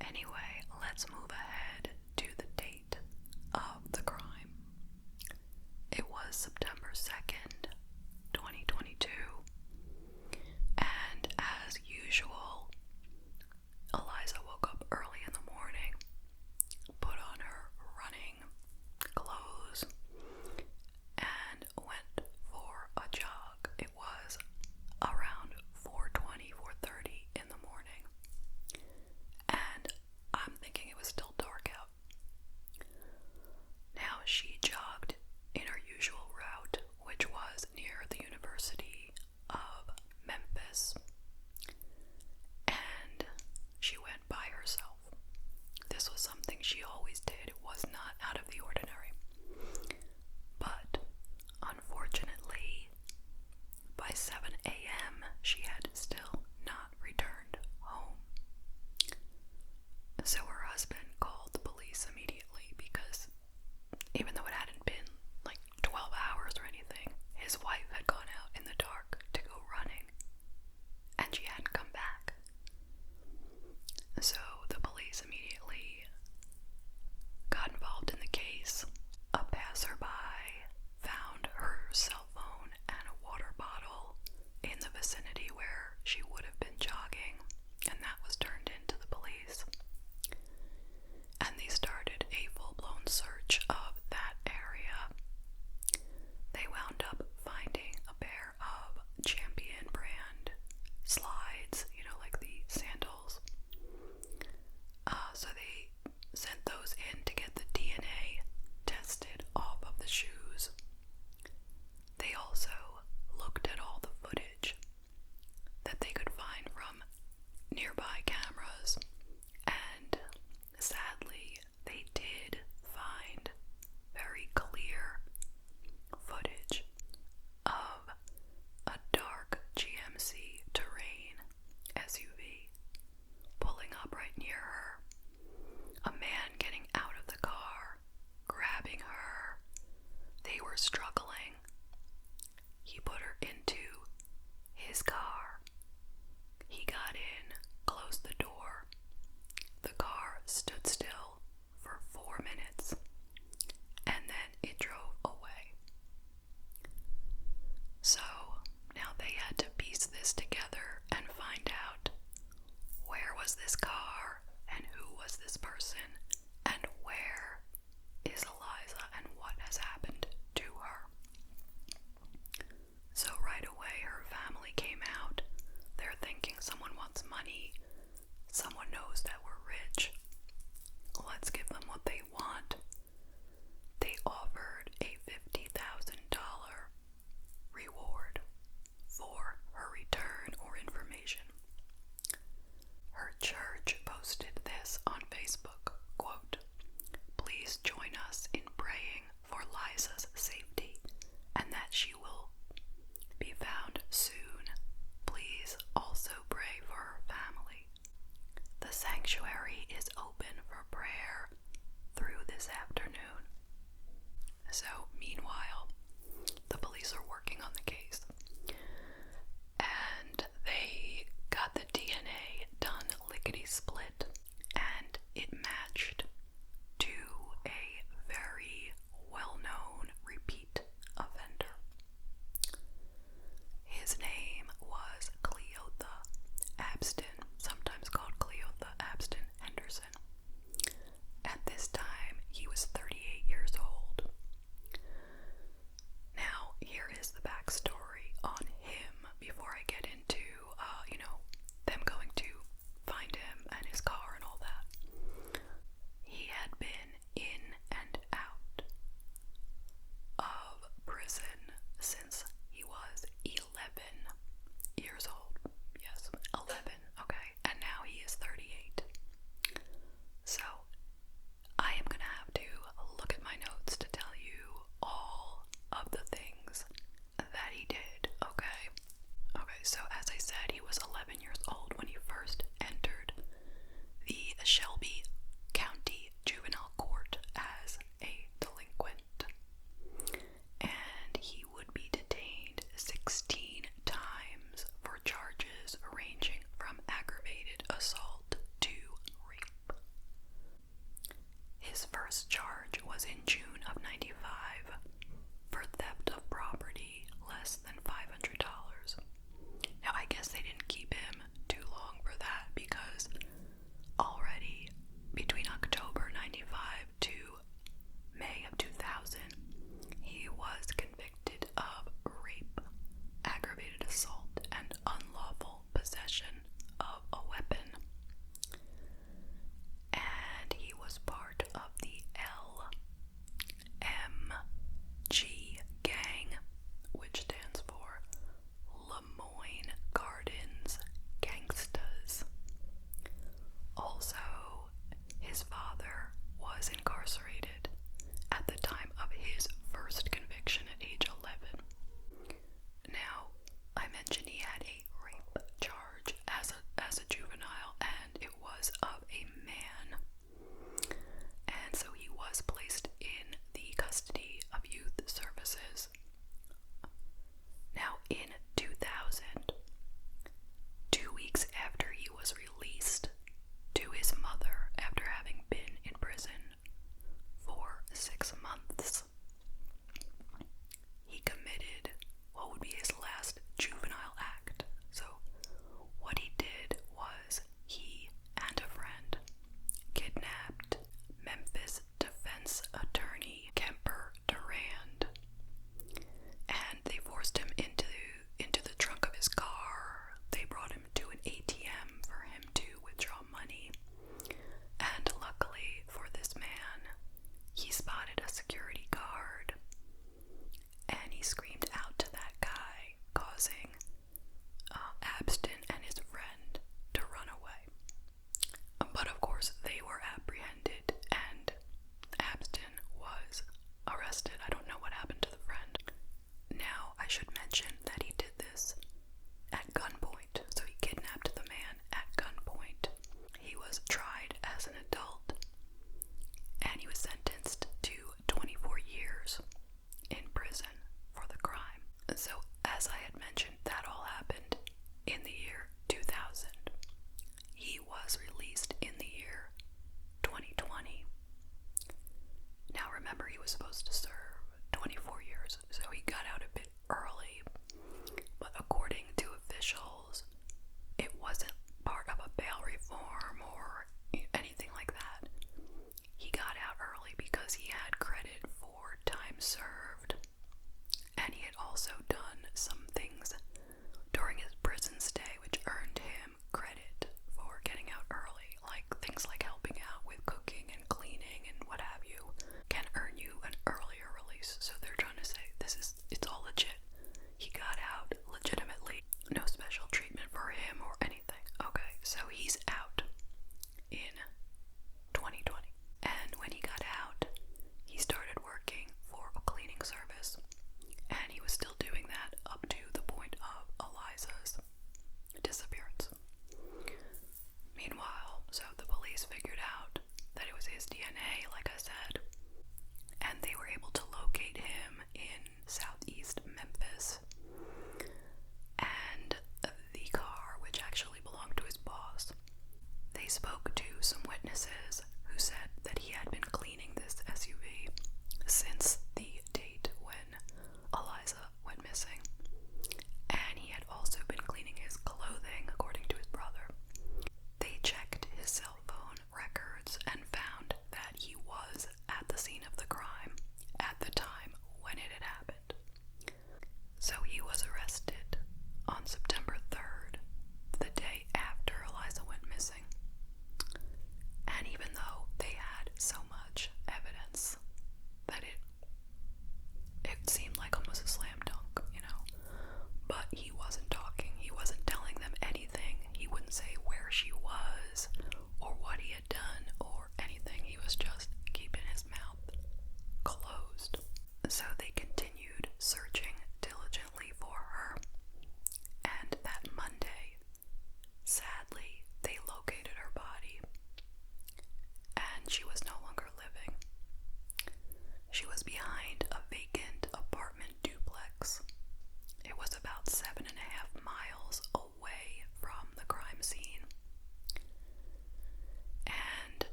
Anyway, let's move ahead to the date of the crime. It was September 2nd, 2022, and as usual, Eliza woke up early in the morning, put on her running clothes, and went for a jog. It was around 4:20, 4:30 in the morning, and I'm thinking it was still dark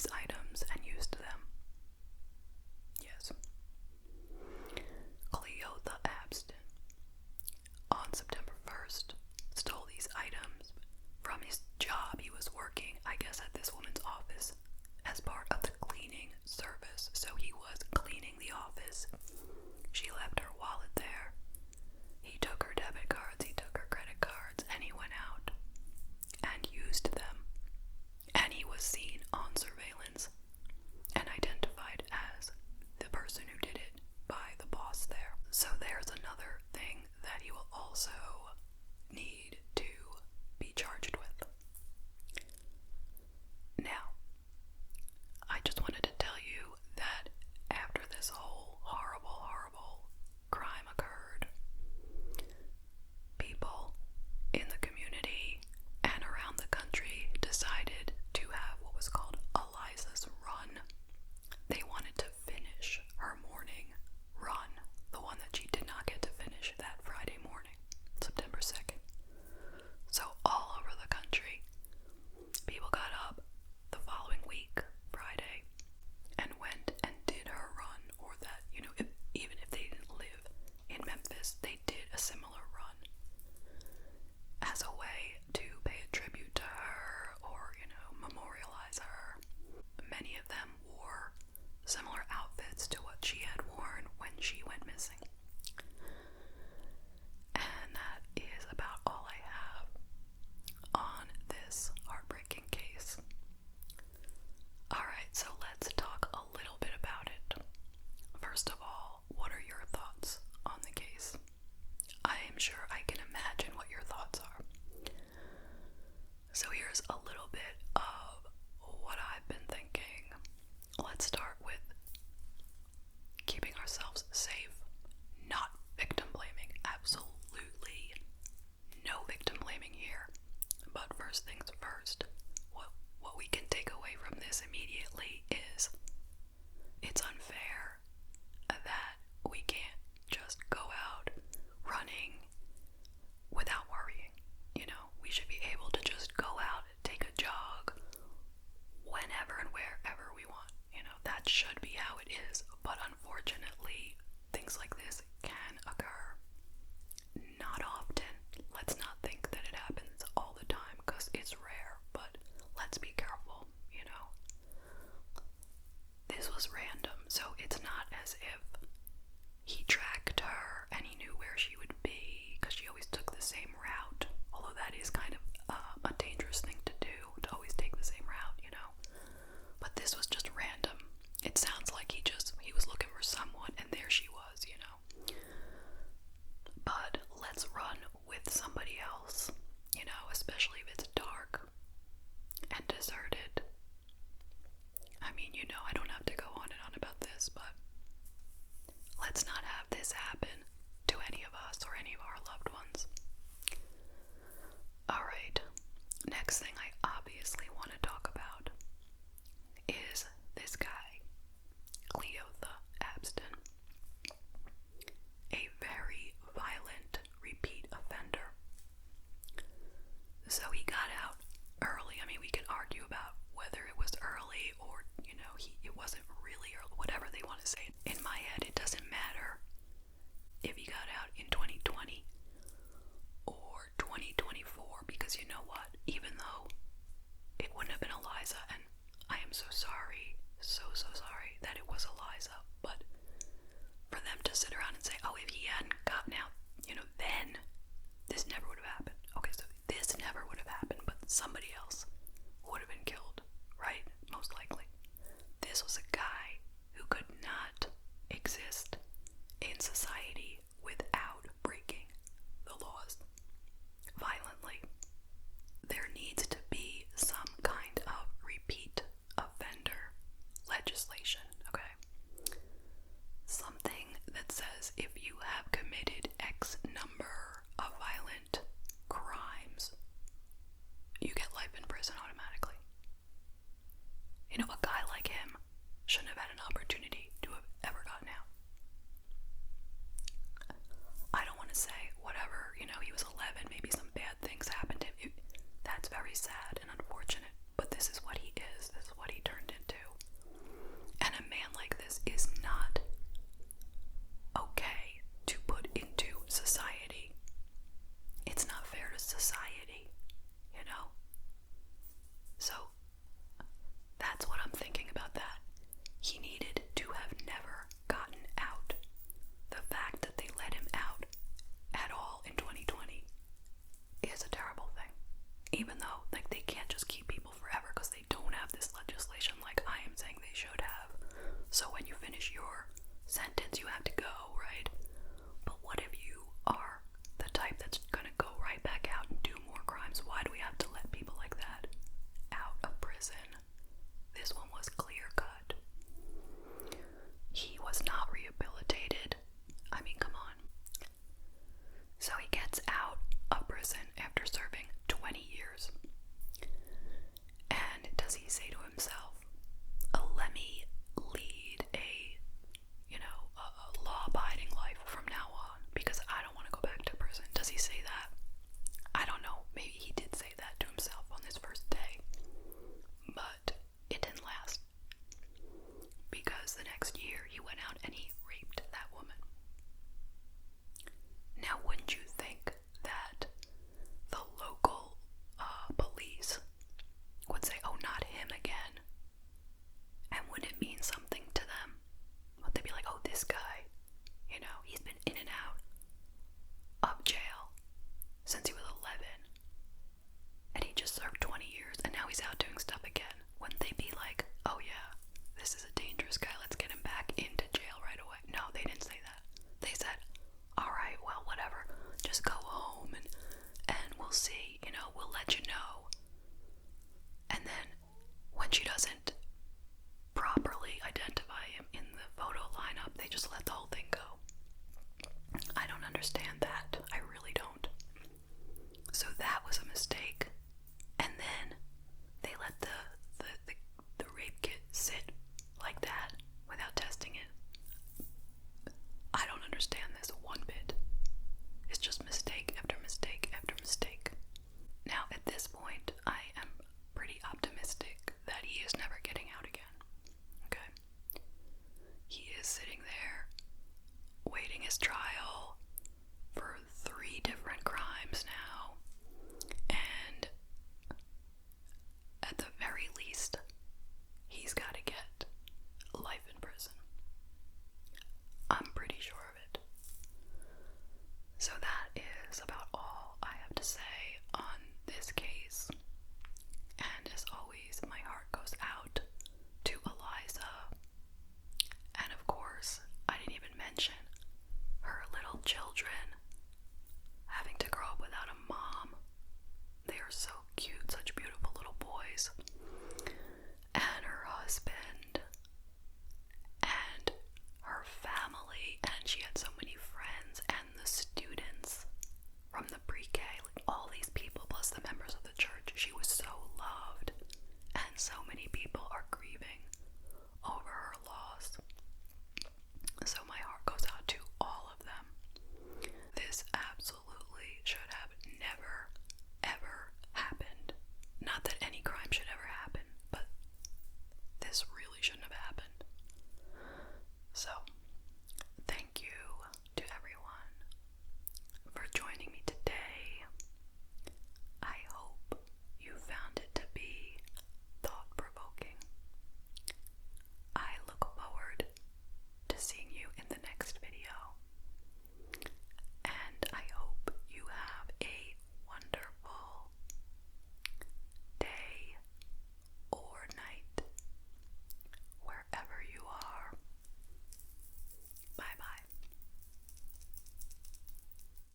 these items and used them. Yes. Cleotha Abston, on September 1st, stole these items from his job. He was working, I guess, at this woman's office as part of the cleaning service. So he was cleaning the office. She left her wallet there. He took her debit cards, he took her credit cards, and he went out and used them. And he was seen on surveillance and identified as the person who did it by the boss there. So there's another thing that he will also need to be charged with. Now, I just wanted to tell you that after this whole horrible crime occurred, people in the community and around the country decided to have what was called Eliza's Run. They wanted to finish her morning run, the one that she did not get to finish that Friday morning, September 2nd. So all over the country, people got up the following week, Friday, and went and did her run, or that, even if they didn't live in Memphis, they did a similar run as a way to pay a tribute to her or, memorialize her. Many of them wore similar outfits to what she had worn when she went missing. And that is about all I have on this heartbreaking case. Alright, so let's talk a little bit about it. First of all, what are your thoughts on the case? I am sure I can imagine what your thoughts are. So here's a little bit of what I've been thinking. Let's start with keeping ourselves safe, not victim blaming. Absolutely no victim blaming here. But first things first, what we can take away from this immediately is it's unfair that we can't just go out running without worrying. We should be able to just go out, take a jog whenever and wherever we want. That should be how it is. But unfortunately, things like this can occur. Not often. Let's not think that it happens all the time, because it's rare, but let's be careful, This was random, so it's not as if he tracked her and he knew where she would be, because she always took the same route, although that is kind of a dangerous thing to do, to always take the same route, But this was just random. It sounds like he was looking for someone, and there she was, But let's run with somebody else, especially if it's dark and deserted. I mean, I don't have to go on and on about this, but let's not have this happen to any of us or any of our loved ones. Alright, next thing I obviously want to talk about is this guy, Cleotha Abston. A very violent repeat offender. So he got out early. I mean, we could argue about whether it was early or, it wasn't really early, whatever they want to say. In my head, it doesn't matter if he got out in 2020 or 2024, because you know what? Even though it wouldn't have been Eliza, and I am so sorry, so sorry that it was Eliza, but for them to sit around and say, oh, if he hadn't gotten out, then this never would have happened. Okay, so this never would have happened, but somebody else would have been killed, right? Most likely. This was a guy who could not exist in society without breaking the laws violently. There needs to be some kind of repeat offender legislation, okay? Something that says if you have committed X number of violent crimes, you get life in prison automatically. A guy like him shouldn't have had an opportunity to have ever gotten out. I don't want to say whatever, he was 11, maybe some bad things happened to him. That's very sad and unfortunate, but this is what he is. This is what he turned into. you have to